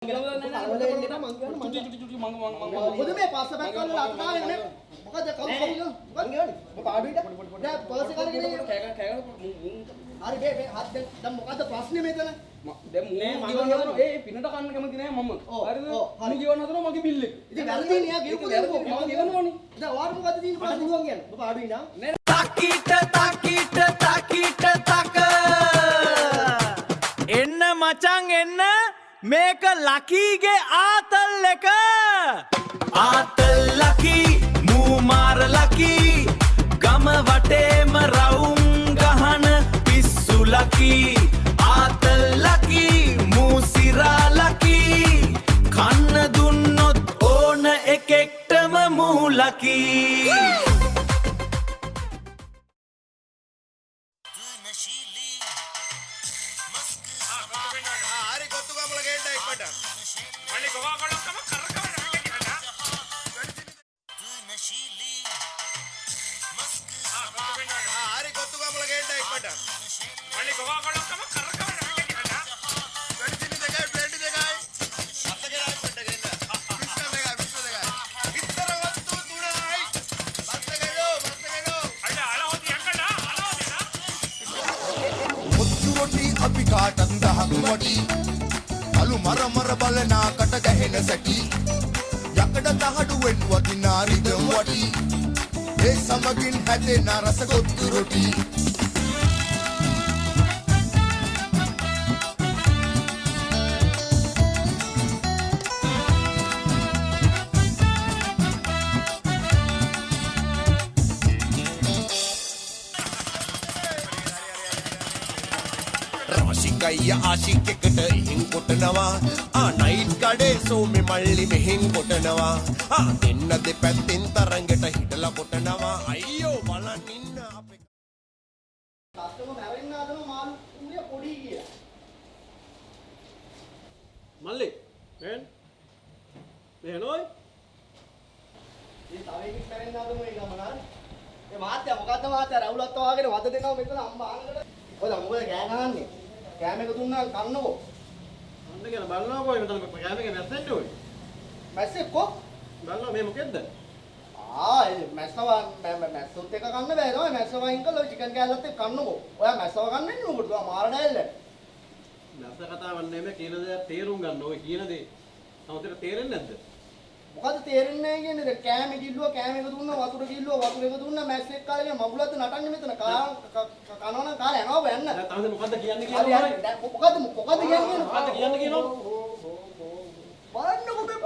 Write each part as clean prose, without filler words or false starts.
මොකද මේ පස්ස බැක් කරලා අත දාගෙන නේ මොකද කවුද මං ගියවනේ මම පාඩුයිද දැන් පර්ස් එක අරගෙන හරි බේ හත් දැන් මොකද ප්‍රශ්නේ මෙතන දැන් මූ ගියවන හදන ඒ පිනට කන්න කැමති නෑ මම හරිද මූ ගියවන හදන මගේ බිල් එක ඉතින් වැරදි නේ ගියපු දේ මම ගෙවනවනේ දැන් ඔයාලට මොකද තියෙන ප්‍රශ්නේ පුළුවන් කියන්න මම පාඩුයි නා takita tak එන්න මචං එන්න මේක ලකීගේ ආතල් එක ආතල් ලකී මූ මාර ලකී ගම වටේම රවුම් ගහන පිස්සු ලකී ආතල් ලකී මූ සිරා ලකී කන්න දුන්නොත් ඕන එකෙක්ටම මූ ලකී අපි කාටත් දහම් වටි අලු මර බලනා කට ගැහෙන සැටි යකඩ තහඩුවෙන් වදිනා රිදම් වටි ඒ සමගින් හැදෙන රස ගොත්තු රොටි රසිකයිය ආශික්කෙකට ඉහින් කොටනවා නයිට් කඩේ සෝමි මල්ලි මෙහෙන් කොටනවා දෙන්න දෙපැත්තෙන් තරංගෙට හිටලා කොටනවා අයියෝ බලන් ඉන්න අපේ තාත්තම මැරෙන්න හදන මාළු ඌරිය පොඩි කියලා මල්ලි මෙහෙනෝයි මේ තව එකෙක් මැරෙන්න හදන මේ ගමන ඒ මාත්‍යා මොකද්ද මාත්‍යා රවුලත් වහගෙන වද දෙනවා මෙතන අම්මා ආනකට ඔය මොකද කෑ ගහන්නේ කෑම එක දුන්නා කන්නකෝ. අන්න කියන බලනවා කොයි මෙතන කෑම එක නැස්සෙන්න ඕයි. මැස්සේ කො? බලනවා මේ මොකෙද්ද? ඒ මැස්සව මැස්සොත් එක කන්න බෑ නෝ මැස්සව වයින් කළා චිකන් කෑල්ලත් එක්ක කන්නකෝ. ඔයා මැස්සව කන්න ඉන්න උඹට ඔයා මාර ඩැල්ල. මැස්ස කතාවක් නෙමෙයි කියන දේ තේරුම් ගන්න ඕයි කියන දේ. සමහරට තේරෙන්නේ නැද්ද? මොකද තේරෙන්නේ නැහැ කියන්නේ දැන් කෑම කිල්ලුවා කෑම එක දුන්නා වතුර කිල්ලුවා වතුර එක දුන්නා මැස්සෙක් කාලේ මගුලත් නටන්නේ මෙතන කනවනම් කාලේ යනවා යන්න. දැන් තමයි මොකද්ද කියන්නේ හරි කියලා. හරි දැන් මොකද්ද කියන්නේ මොකද්ද කියන්නේ කියනවා? බලන්නකෝ මේ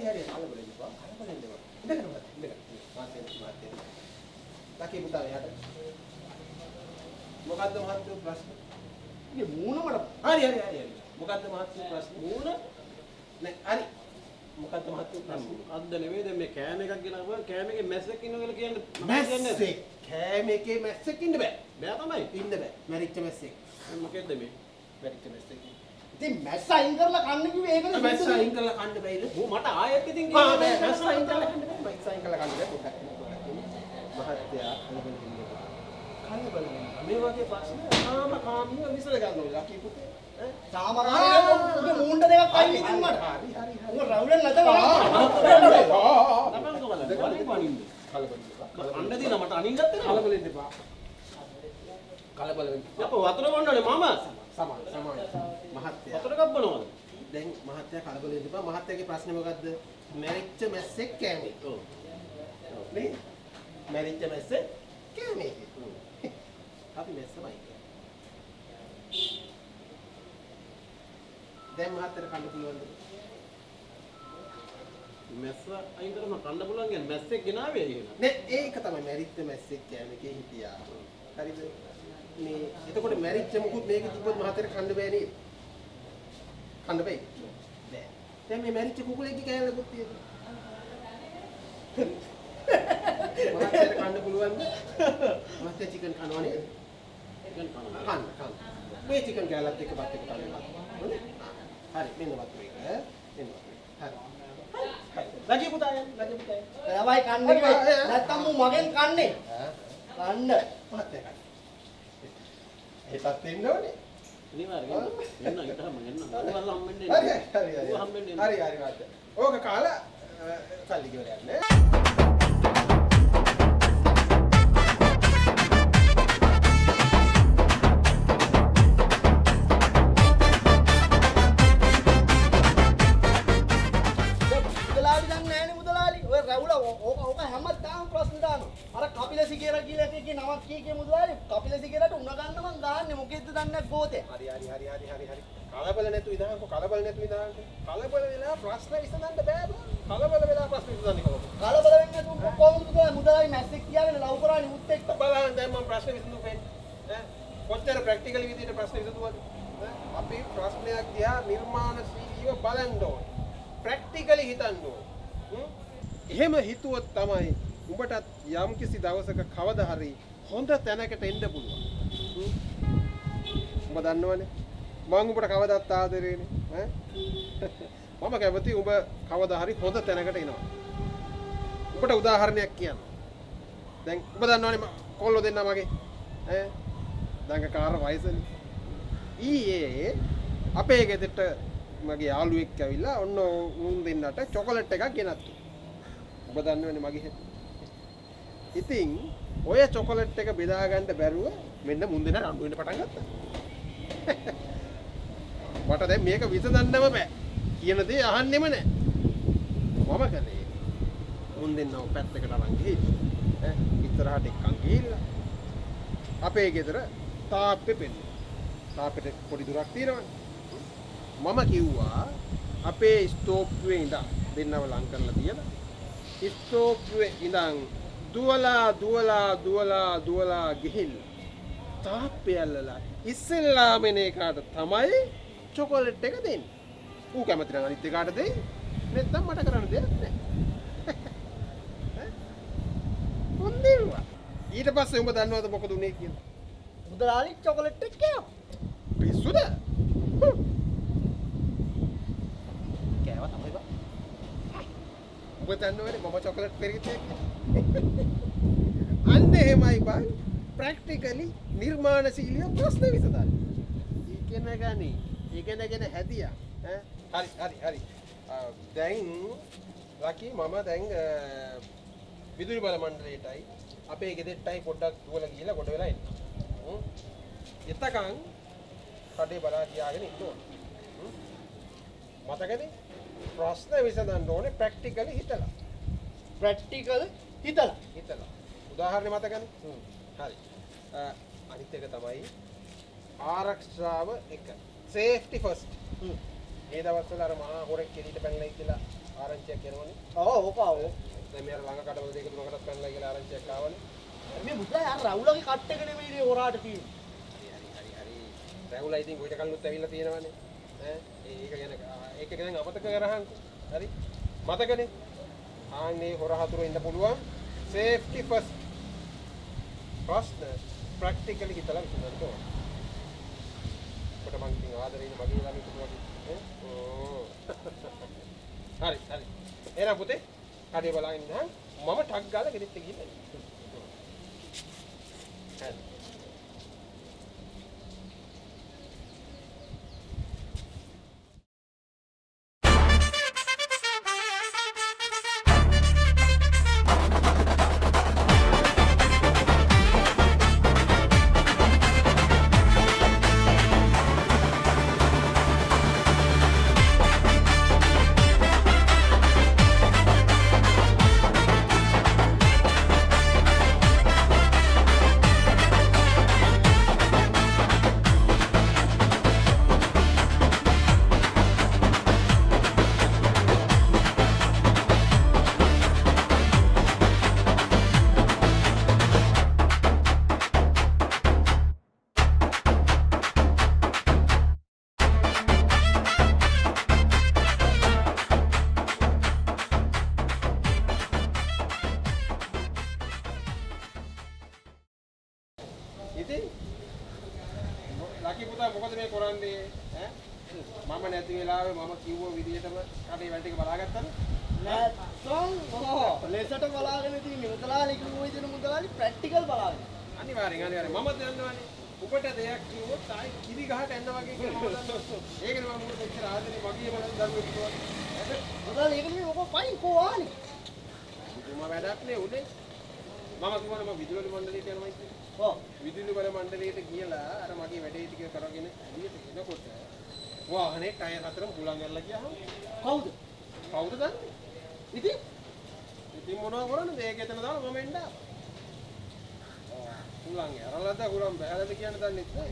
හරි කලබලෙන්න එපා. කලබලෙන්න එපා. ඉඳගෙන මාතේ. ලකී පුතා යට. මොකද්ද මහත්තයෝ ප්‍රශ්න? මේ මූණ මට හරි. මොකද්ද මහත්තයෝ ප්‍රශ්න? මූණ නෑ හරි. මොකද්ද මහත්තයෝ ප්‍රශ්න? අද්ද නෙමෙයි දැන් මේ කෑම එකක් ගෙනාවා කෑම එකේ මැස්සෙක් ඉන්නවා කියලා කියන්නේ මැස්සෙක්. කෑම එකේ මැස්සෙක් ඉන්න බෑ. බෑ තමයි. ඉන්න බෑ. මැරිච්ච මැස්සෙක්. මොකෙද්ද මේ? මැරිච්ච මැස්සෙක්. ඉතින් මැස්ස අයින් කරලා කන්න කිව්වේ ඒකනේ මැස්ස අයින් කරලා කන්න බෑයිද? මූ මට ආයෙත් ඉතින් බෑ මැස්ස අයින් කරලා කන්න බෑ. මැස්ස අයින් කරලා කන්න බෑ. මහත්තයා කලබලෙන්න. මේ වගේ ප්‍රශ්න කාමීව විසඳ ගන්න ඕනේ ලකී පුතේ. සාමාන්‍යයෙන් උගේ මූණ්ඩ දෙකක් අයින් ඉතින් මට. හරි. උඹ රවුලෙන් නැත කරා. අන්න දින මට අනින්නත් නේ කලබලෙන්න එපා. කලබලෙන්න. අප වතුර බොන්නනේ මාමා. සමාන. මහත්තයා. වතුර කප් බොනවද? දැන් මහත්තයා කලබලෙන්න එපා. මහත්තයාගේ ප්‍රශ්නේ මොකද්ද? මැරිච්ච මැස්සෙක් කෑමේ. ඔව්. නේ? මැරිච්ච මැස්සෙක් කෑමේ. අපි මැස්සමයි. දැන් මහත්තයාට කන්න පුළුවන්ද? මැස්ස අයින් කරම කන්න පුළුවන් කියන්නේ මැස්සෙක් ගෙනාවේ කියලා. නේ ඒක තමයි මැරිච්ච මැස්සෙක් කෑමේ හිටියා. හරිද? මේ එතකොට මැරිච්ච මුකුත් මේක තිබ්බොත් මහත්තයාට කන්න බෑ නේද? කන්න බෑ. බෑ. දැන් මේ මැරිච්ච කුකුලෙක්ගේ කෑල්ලකුත් තියෙනවා. මහත්තයාට කන්න පුළුවන්ද? මහත්තයා චිකන් කනවා නේද? චිකන් කනවා. කන්න. මේ චිකන් කෑල්ලත් එක්ක බත් එක කන්න. හොඳේ? හරි මෙන්න වතුර එක. මෙන්න වතුර එක. හරි. ලජි පුතා. ඔයාවයි කන්න කිව්වේ නැත්තම් මු මගෙන් කන්නේ. කන්න. මහත්තයා කන්න. ඒකත් එන්න ඕනේ. අනිවාර්යෙන් එන්න හිටම එන්න. ඌවල් හම්බෙන්නේ හරි නැහැ. හරි හරි. ඌ හම්බෙන්නේ හරි නැහැ. හරි මාත්. ඕක කාලා සල්ලි ගෙවලා යන්නේ. මුදලාලි දන්නේ නැහැනේ මුදලාලි. ඔය රැවුල ඕක හැමදාම ප්‍රශ්න දානවා. අර කපිල සිගේරා කියලා එකේ නමක් කී මුදලාලි කපිල සිගේරාට උණ ගන්න මං ගහන්නේ මොකෙද්ද දන්නේ නැහැ ගෝතේ. හරි. කලබල නැතු ඉඳහන්කො කලබල නැතු ඉඳහන්කො. කලබල වෙලා ප්‍රශ්න විසඳන්න බෑ බෝ. කලබල වෙලා ප්‍රශ්න විසඳන්න කොහොමද? කලබල වෙන්නේ නැතුව කොහොමද මුදලාලි මැස්සෙක් කියාගෙන ලව් කරන්නේ උත් එක්ක. බලන්න දැන් මම ප්‍රශ්න විසඳුවා ඈ. කොච්චර ප්‍රැක්ටිකලි විදිහට ප්‍රශ්න විසඳුවාද? අපි ප්‍රශ්නයක් දිහා නිර්මාණශීලීව බලන්න ඕනේ. ප්‍රැක්ටිකලි හිතන්න ඕනේ. එහෙම හිතුවොත් තමයි උඹටත් යම්කිසි දවසක කවදා හරි හොඳ තැනකට එන්න පුළුවන්. උඹ දන්නවනේ මම උඹට කවදාත් ආදරේනේ ඈ. මම කැමති උඹ කවදා හරි හොඳ තැනකට එනවා. උඹට උදාහරණයක් කියන්න. දැන් උඹ දන්නවනේ කොල්ලෝ දෙන්නා මගේ ඈ. දඟකාර වයසනේ. ඊයේ අපේ ගෙදරට මගේ යාළුවෙක් ඇවිල්ලා ඔන්න උන් දෙන්නට චොකලට් එකක් ගෙනත්තු. ඔබ දන්නවනේ මගේ හෙට. ඉතින් ඔය චොකලට් එක බෙදා ගන්න බැරුව මෙන්න මුන් දෙනා රණ්ඩු වෙන්න පටන් ගත්තා. මට දැන් මේක විසඳන්නම බෑ. කියන දේ අහන්නෙම නෑ. මම කලේ මුන් දෙන්නව පැත්තකට අරන් ගිහින් ඉස්සරහට එක්කන් ගිහිල්ලා අපේ ගෙදර තාප්පේ පෙන්නු. තාප්පෙට පොඩි දුරක් තියෙනවනේ. මම කිව්වා අපේ ස්ටෝප්වේ ඉඳන් දෙන්නව ලං කරලා තියලා ස්ටෝප්වේ ඉඳන් දුවලා ගිහින් තාප්පේ ඇල්ලලා ඉස්සෙල්ලාම එන එකාට තමයි චොකලට් එක දෙන්නේ. ඌ කැමති නම් අනිත් එකාට දෙයි. නැත්නම් මට කරන්න දෙයක් නැහැ. හොඳින්වා. ඊට පස්සේ උඹ දන්නවද මොකද උනේ කියලා? මුදලාලි චොකලට් එක කෑවා. පිස්සුද? කෑවා තමයි බා. ඔබ දන්නවනේ මම චොකලට් පෙරකිතේ කියලා. අන්න එහෙමයි බං. ප්‍රැක්ටිකලි නිර්මාණශීලීව ප්‍රශ්න විසඳන්න. ඉගෙනගෙන හැදියා. හරි. දැන් ලකි මම දැන් විදුලි බල මණ්ඩලයටයි අපේ ගෙදරටයි පොඩ්ඩක් දුවලා ගිහලා කොට වෙලා එන්න. එතකන් කඩේ බලා තියාගෙන ඉන්න ඕන. මතකද? ප්‍රශ්න විසඳන්න ඕනේ ප්‍රැක්ටිකලි හිතලා. ප්‍රැක්ටිකල් හිතලා. උදාහරණ මතකනේ? හරි. අනිත් එක තමයි ආරක්ෂාව එක. Safety first. මේ දවස්වල අර මහා හොරෙක් එළියට පැනලා කියලා ආරංචියක් එනවනේ. ඕක. දැන් මෙයාර ළඟ කඩවල දෙක තුනකටත් පැනලා කියලා ආරංචියක් ආවනේ. මේ මුදලා යාර රවුලගේ කට් එක නෙමෙයි හොරාට තියෙන්නේ. හරි. රැවුලා ඉතින් කොයිට කල්ලුත් ඇවිල්ලා තියෙනවනේ. ඒක ගැන අමතක කරහන්කෝ. හරි. මතකනේ? ආන්නේ හොර හතුරු ඉන්න පුළුවන්. Safety first. ප්‍රශ්න ප්‍රැක්ටිකලි හිතලා විසඳන්න ඕන. කොට මං ඉතින් ආදරේ මගේ ළමයි පුතුලා හරි. එහෙනම් පුතේ කඩේ බලාගෙන ඉන්න. මම ටක් ගාලා ගෙදෙට්ට ගිහින් එන්න. හරි. ඉතින් ලකි පුතා මොකද මේ කරන්නේ ඈ මම නැති වෙලාවේ මම කිව්ව විදිහටම කඩේ වැඩ ටික බලාගත්තද නැත්නම් ලෙසට බලාගෙන තියෙන්නේ මුදලාලි කිව්ව විදිහට මුදලාලි ප්‍රැක්ටිකල් බලාගෙන අනිවාර්යෙන් මම දන්නවනේ ඔබට දෙයක් කිව්වොත් ආයි කිරි ගහට එන්න වගේ කියලා මම දන්නවා. ඒකනේ මම මොකද ඉච්චර ආදරේ මගේ බලන් දරුවෙක් කිව්වා. මුදලාලි ඒක නෙමෙයි ඔක පයින් කොහානේ. පුදුම වැඩක් නේ උනේ. මම කිව්වනේ මම විදුලි මණ්ඩලයට යනවා කියලා. ඔව්. විදුලි බල මණ්ඩලයට ගිහලා අර මගේ වැඩේ ටික කරගෙන එළියට එනකොට වාහනේ ටයර් හතරම පුලන් ඇල්ලලා ගියාම කවුද? කවුද දන්නේ? ඉතින් මොනවා කරන්නද? ඒක එතන දාලා මම එන්න ආවා. පුලන් ඇරලාද පුලන් බහැලාද කියන්න දන්නේ නැහැ.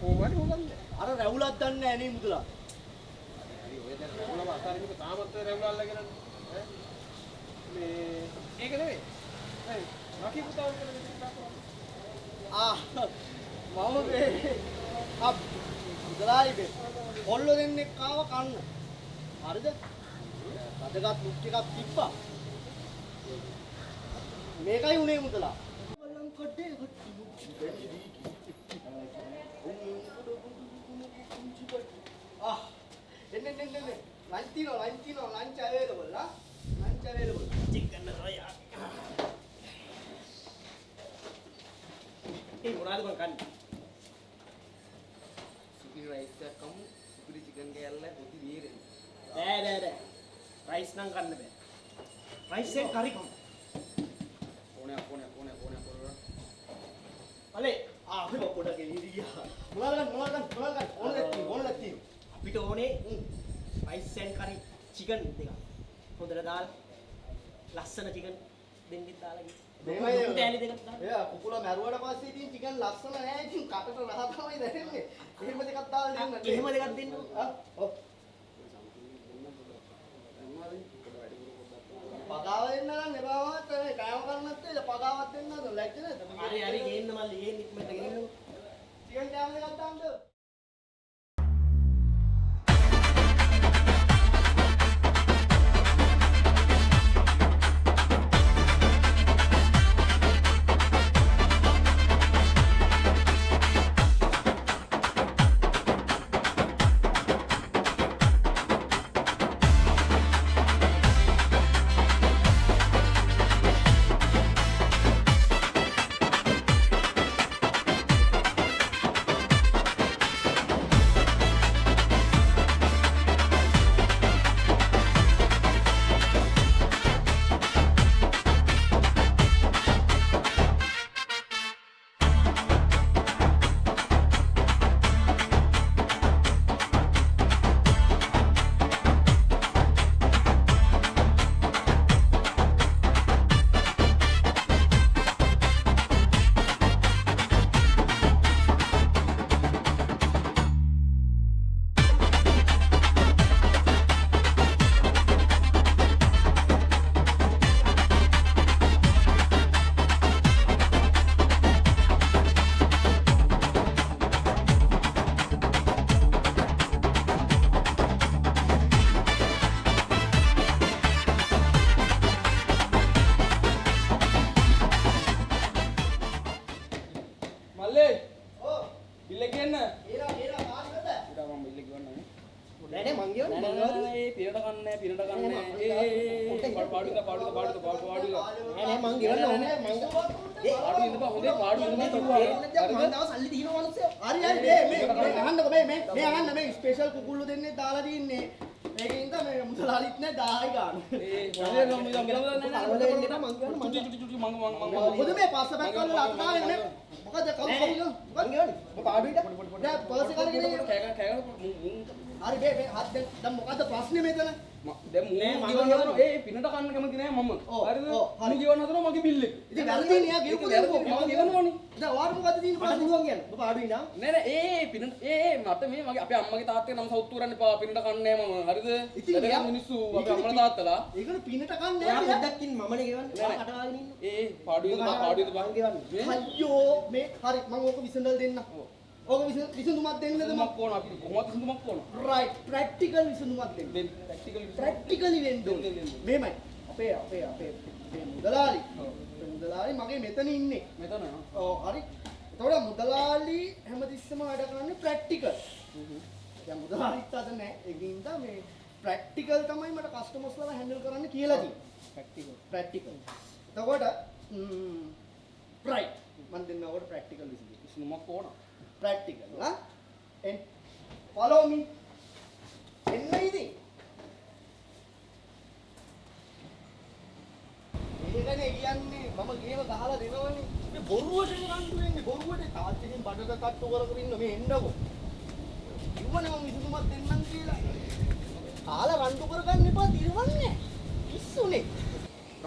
කොහොමද මොකන්ද? අර රැවුලක් දන්නේ නැහැ නේ මුදලාලි. හරි ඔය දැන් රැවුලම අතාරින්නක තාමත් ඔය රැවුල අල්ලගෙන ඈ මේ ඒක නෙවෙයි. හරි. ලකි පුතාව කියලා දෙන්න මම මේ මුදලාලි මේ ඔල්ලෝ දෙන්නෙක් ආව කන්න. හරිද? අදගත් ලුක් එකක් තිබ්බා. මේකයි උනේ මුදලාලි. බලන් කඩේ එන්න ලන්ච් තියනවා ලන්ච් අවైలබල් ලන්ච් අවైలබල් චිකන් රොයා ඒ මොනවාද මං කන්නේ? සුපිරි රයිස් එකක් කමු සුපිරි චිකන් කෑල්ල පොඩි බීරේ නෑ රයිස් නම් කන්න බෑ. රයිස් එක කරි කමු. ඕනේ අලේ අපි පොඩක් එළියා මොනවාද ඕන ලැත්ති අපිට ඕනේ රයිස් ඇන් කරි චිකන් දෙකක්. හොඳට දාලා ලස්සන චිකන් දෙන්නෙත් දාලා ගිහින්. මේමයි ඩෑලි දෙකක් දාලා. එයා කුකුලා මැරුවට පස්සේ ඉතින් චිකන් ලස්සන නෑ ඉතින් කටට රහ තමයි දැනෙන්නේ. එහෙම දෙකක් දාලා දෙන්න. එහෙම දෙකක් දෙන්න. ඔව්. පගාව දෙන්න නම් එපාවත් මේ කෑම කරන්නත් ඒ පගාවක් දෙන්න නේද ලැජ්ජ නේද? හරි ගේන්න මල්ලි ගේන්න ඉක්මනට ගේන්න. චිකන් කෑම දෙකක් දාන්න. නෑ මං ගෙවන්න ඕනේ මං පාඩු ඉඳපන් හොඳේ පාඩු ඉඳපන් තොපුවා මං දවස් සල්ලි දිනන මිනිස්සු හරි මේ අහන්නකො මේ අහන්න මේ ස්පෙෂල් කුකුල්ලු දෙන්නේ දාලා තින්නේ මේකෙන් තමයි මේ මුදලාලිත් නෑ 1000යි ගන්න මොකද මේ පස්සපැක් වල අත දාගෙන මේ මොකද කවුද මං ගෙවන්නේ පාඩු ඉඳ දැන් පර්ස් එක අරගෙන හරි මේ හත් දැන් මොකද ප්‍රශ්නේ මෙතන දැන් මූ ගෙවන්න හදනවා ඒ පිනට කන්න කැමති නෑ මම හරිද මූ ගෙවන්න හදනවා මගේ බිල් එක ඉතින් වැරදි නේ ගෙවපු දෙයක් මම ගෙවනවනේ දැන් ඔයාලා මොකද තියෙන්නේ ප්‍රශ්නේ පුළුවන් කියන්න ඔබ පාඩු ඉඳා නෑ නෑ ඒ පිනට මට මේ මගේ අපේ අම්මගේ තාත්තගේ නම සවුත් කරන්න එපා පිනට කන්නේ නෑ මම හරිද දැන් මිනිස්සු අපේ අම්මලා තාත්තලා ඒකනේ පිනට කන්නේ ඔයා නෑ පොඩ්ඩක් ඉන්න මමනේ ගෙවන්නේ ඔයා කටවාගෙන ඉන්න පාඩු ඉඳපන් ගෙවන්නේ අයියෝ මේ හරි මම ඕක විසඳලා දෙන්න ඕක විසඳුමක් දෙන්නද මම විසඳුමක් ඕන අපි කොහොමද විසඳුමක් ඕන රයිට් ප්‍රැක්ටිකල් විසඳුමක් දෙන්න ප්‍රැක්ටිකලි වෙන්න ඕනේ මෙහෙමයි අපේ මුදලාලි මගේ මෙතන ඉන්නේ මෙතන ඔව් හරි එතකොට මුදලාලි හැමතිස්සෙම වැඩ කරන්නේ ප්‍රැක්ටිකල් දැන් මුදලාලිත් අද නෑ ඒකින්ද මේ ප්‍රැක්ටිකල් තමයි මට කස්ටමර්ස්ලා හැන්ඩල් කරන්න කියලා තියෙන්නේ ප්‍රැක්ටිකල් එතකොට රයිට් මම දෙන්නවට ප්‍රැක්ටිකල් විසඳුමක් විසඳුමක් ඕන practical. Huh? And follow me. එන්න ඉතින්. ඒකනේ කියන්නේ මම ගේම ගහලා දෙනවනේ. මේ බොරුවට රණ්ඩු වෙන්නේ බොරුවට තාත්තකින් බඩට තට්ටු කර කර ඉන්න මේ එන්නකො. කිව්වනේ මම විසඳුමක් දෙන්නම් කියලා. කාලා රණ්ඩු කරගන්න එපා දිරවන්නේ. පිස්සුනේ.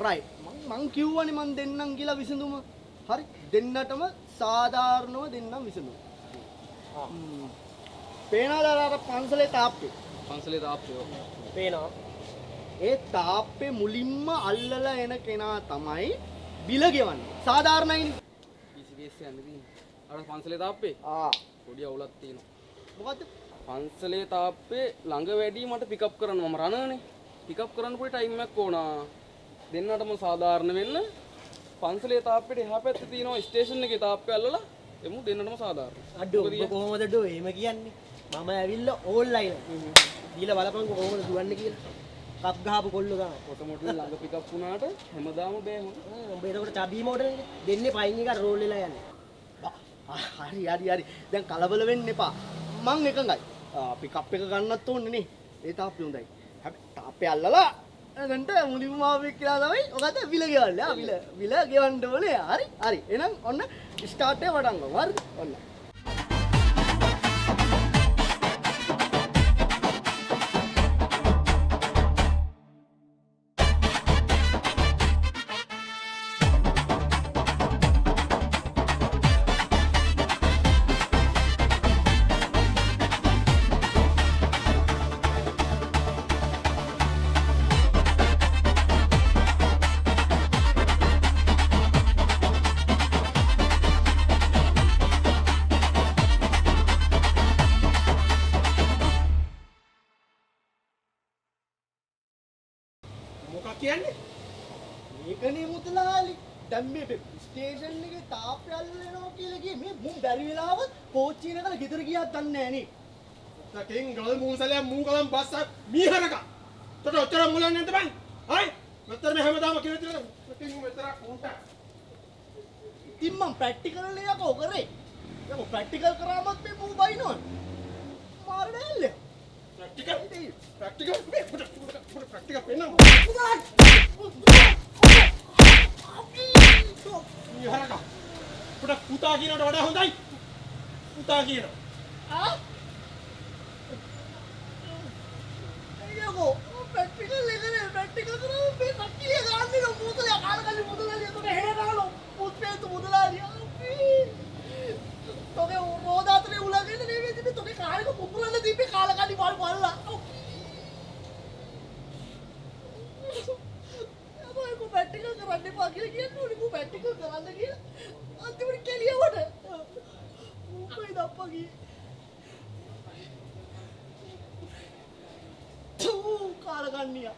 right. මං කිව්වනේ මං දෙන්නම් කියලා විසඳුම. හරි. දෙන්නටම සාධාරණව දෙන්නම් විසඳුම. පේනවද අර පන්සලේ තාප්පේ? පන්සලේ තාප්පේ. පේනවා. ඒ තාප්පේ මුලින්ම අල්ලලා එන කෙනා තමයි බිල ගෙවන්නේ. සාධාරණයිනේ. PCBS යන්නේ තියෙන්නේ. අර පන්සලේ තාප්පේ. පොඩි අවුලක් තියෙනවා. මොකද්ද? පන්සලේ තාප්පේ ළඟ වැඩි මට පිකප් කරන්න මම රණනේ. පිකප් කරන්න පොඩි ටයිම් එකක් ඕන. දෙන්නටම සාධාරණ වෙන්න පන්සලේ තාප්පේට එහා පැත්තේ තියෙනවා ස්ටේෂන් එකේ තාප්පේ අල්ලලා එමු දෙන්නටම සාධාරණ. අඩෝ ඔබ කොහොමද අඩෝ එහෙම කියන්නේ? මම ඇවිල්ලා ඕන්ලයින් දීලා බලපන්කො කොහොමද දුවන්නේ කියලා. කප් ගහපු කොල්ල ගන්න. ඔටෝමොටිව් ළඟ පිකප් වුණාට හැමදාම බෑ හොඳ. උඹ එතකොට චබී මෝඩරනේ දෙන්නේ පයින් එක රෝල් වෙලා යන්නේ. හරි. දැන් කලබල වෙන්න එපා. මං එකඟයි. පිකප් එක ගන්නත් ඕනේ නේ. ඒ තාප්පේ හොඳයි. හැබැයි තාප්පේ අල්ලලා එතනට මුලින්ම ආවේ කියලා තමයි ඔකට විල ගෙවන්නේ. විල ගෙවන්න ඕනේ. හරි. එහෙනම් ඔන්න ස්ටාර්ට් එක වඩන් ගමු. හරිද? ඔන්න. මොකක් කියන්නේ? මේකනේ මුදලාලි. දැන් මේ ස්ටේෂන් එකේ තාප්පේ අල්ලනවා කියලා කියේ මේ මුන් බැරි වෙලාවත් කෝච්චිය නගලා ගෙදර ගියාත් දන්නේ නැහැ නේ. තකින් ගල් මූසලයක් මූකලම් බස්සක් මීහරක. තොට ඔච්චර මුලන්නේ නැද්ද බං? හයි. මෙතන මේ හැමදාම කියලා තියෙන තකින් මෙතන උන්ට. ඉතින් මම ප්‍රැක්ටිකල් එකක් කරේ. ඒක ප්‍රැක්ටිකල් කරාමත් මේ මූ බයිනවනේ. මාරඩෙල්ල. ප්‍රැක්ටිකල් ප්‍රැක්ටිකල් පෙන්නන්න. මීහරක. පොඩක් පුතා කියනට වඩා හොඳයි. පුතා කියනවා. අයියෝ ප්‍රැක්ටිකල් එකනේ ප්‍රැක්ටිකල් කරා මේ සක්කිය ගන්න මුදල කාලකල්ලි මුදලයි එතකොට හෙරාලෝ පුත්පේතු මුදලාලිය තෝගේ රෝදාතනේ උලගෙන නෙවෙයි තිබි තෝගේ කාලෙක පුපුරන්න දීපේ කාලකල්ලි වල් වල්ලා අබෝයි කො ප්‍රැක්ටිකල් කරන්න එපා කියලා කියන්නේ උනි කො ප්‍රැක්ටිකල් කරන්න කියලා අන්තිමට කෙලියවට මොකයි දප්පගී කාලකන්නියා